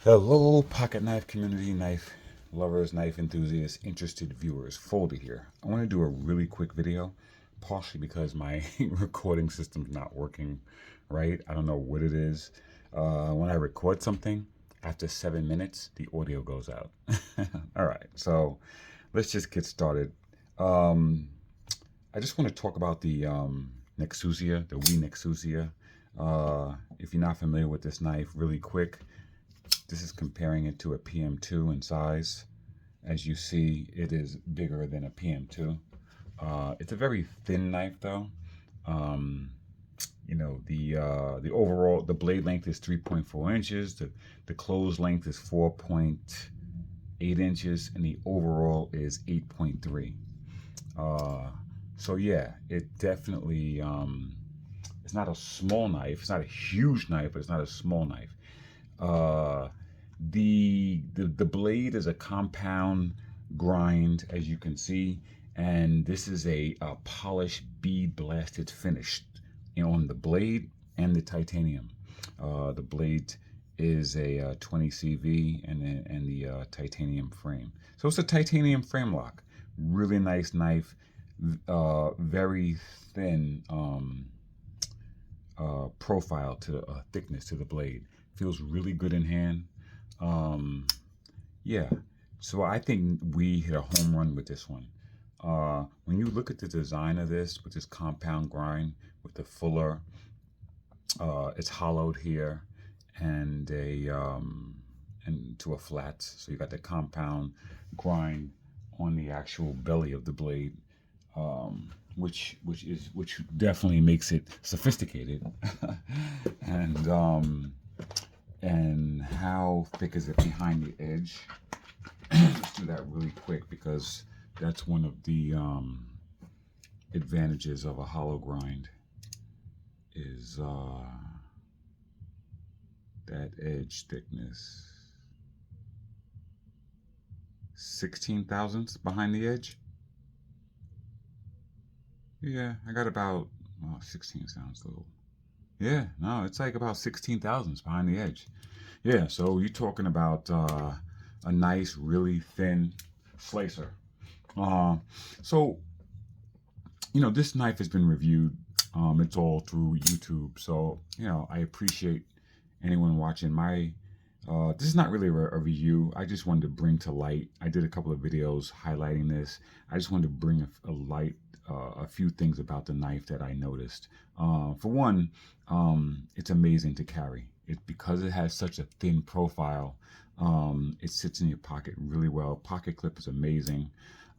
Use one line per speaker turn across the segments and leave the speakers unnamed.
Hello, pocket knife community, knife lovers, knife enthusiasts, interested viewers. Folder here. I want to do a really quick video, partially because my recording system's not working right. I don't know what it is. When I record something, after 7 minutes, the audio goes out. All right, so let's just get started. Um, I just want to talk about the Nexusia, the WE Nexusia. If you're not familiar with this knife, really quick. This is comparing it to a PM2 in size. As you see, it is bigger than a PM2. It's a very thin knife, though. Um, the overall the blade length is 3.4 inches. The closed length is 4.8 inches, and the overall is 8.3. So yeah, it definitely it's not a small knife. It's not a huge knife, but it's not a small knife. Uh, the blade is a compound grind, as you can see, and this is a polished bead blasted finish on the blade and the titanium. The blade is a 20 CV and the titanium frame. So it's a titanium frame lock. Really nice knife. Very thin profile to thickness to the blade. Feels really good in hand. Um, yeah, so I think we hit a home run with this one. When you look at the design of this with this compound grind with the fuller, it's hollowed here and and to a flat. So you got the compound grind on the actual belly of the blade, which definitely makes it sophisticated. and and how thick is it behind the edge? Let's do that really quick because that's one of the advantages of a hollow grind is that edge thickness. 16 thousandths behind the edge. Yeah, I got about 16 sounds low. Yeah, no, it's like about 16 thousandths behind the edge. Yeah, so you're talking about a nice, really thin slicer. Uh, so, this knife has been reviewed. It's all through YouTube. So, I appreciate anyone watching my. This is not really a review. I just wanted to bring to light. I did a couple of videos highlighting this. I just wanted to bring a light, a few things about the knife that I noticed. For one, it's amazing to carry. Because it has such a thin profile. It sits in your pocket really well. Pocket clip is amazing.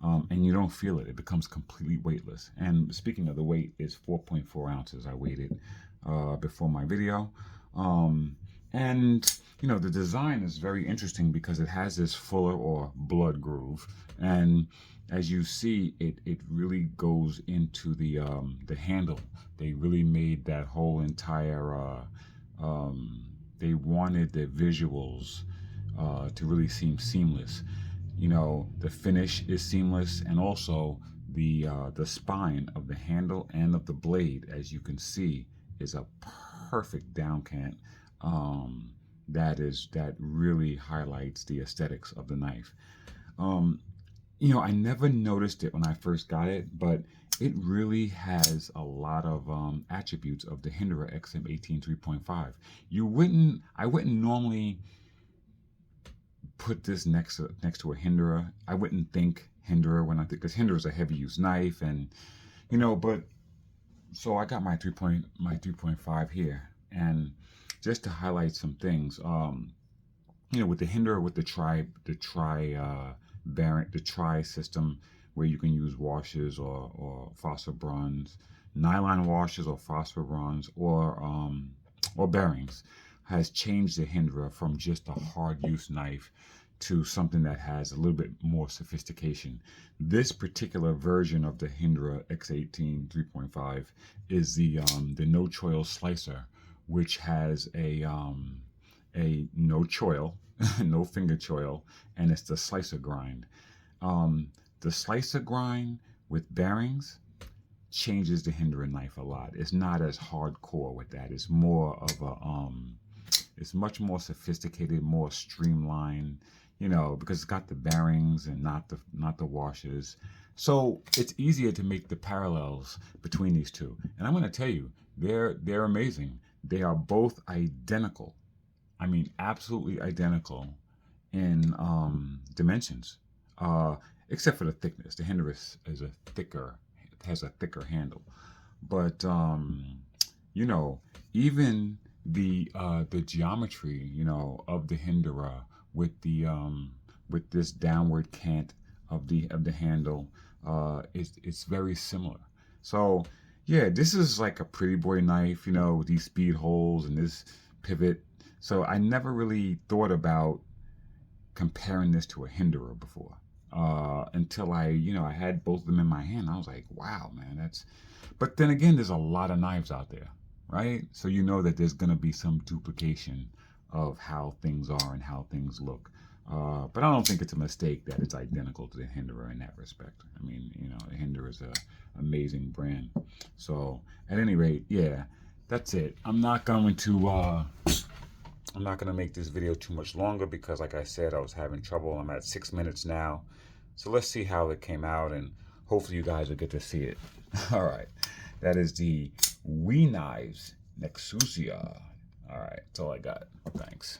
And you don't feel it. It becomes completely weightless. And speaking of the weight, is 4.4 ounces. I weighed it before my video. And the design is very interesting because it has this fuller or blood groove, and as you see, it really goes into the handle. They really made that whole entire. They wanted the visuals to really seem seamless. The finish is seamless, and also the spine of the handle and of the blade, as you can see, is a perfect downcant. That really highlights the aesthetics of the knife. Um, I never noticed it when I first got it, but it really has a lot of attributes of the Hindra XM18 3.5. I wouldn't normally put this next to a Hindra. I wouldn't think Hindra when I think, because Hindra is a heavy use knife, and but so I got my 3.5 here, and just to highlight some things, with the Hindra, with the tri system, where you can use washers or phosphor bronze, nylon washers or phosphor bronze, or bearings, has changed the Hindra from just a hard use knife to something that has a little bit more sophistication. This particular version of the Hindra X18 3.5 is the no choil slicer, which has a no choil, no finger choil, and it's the slicer grind. The slicer grind with bearings changes the Hindra knife a lot. It's not as hardcore with that. It's much more sophisticated, more streamlined, you know, because it's got the bearings and not the washers. So it's easier to make the parallels between these two. And I'm going to tell you, they're amazing. They are both identical. I mean, absolutely identical in dimensions, uh, except for the thickness. The Hinder is a thicker, has a thicker handle. But you know, even the geometry, you know, of the Hindera with this downward cant of the handle, it's very similar. So yeah, this is like a pretty boy knife, you know, with these speed holes and this pivot. So I never really thought about comparing this to a Hinderer before, until I had both of them in my hand. I was like, wow, man, that's. But then again, there's a lot of knives out there, right? So you know that there's gonna be some duplication of how things are and how things look. But I don't think it's a mistake that it's identical to the Hinderer in that respect. I mean, you know, the Hinderer is a amazing brand. So at any rate, yeah, that's it. I'm not going to make this video too much longer because, like I said, I was having trouble. I'm at 6 minutes now. So let's see how it came out, and hopefully you guys will get to see it. All right. That is the WE Nexusia. All right. That's all I got. Thanks.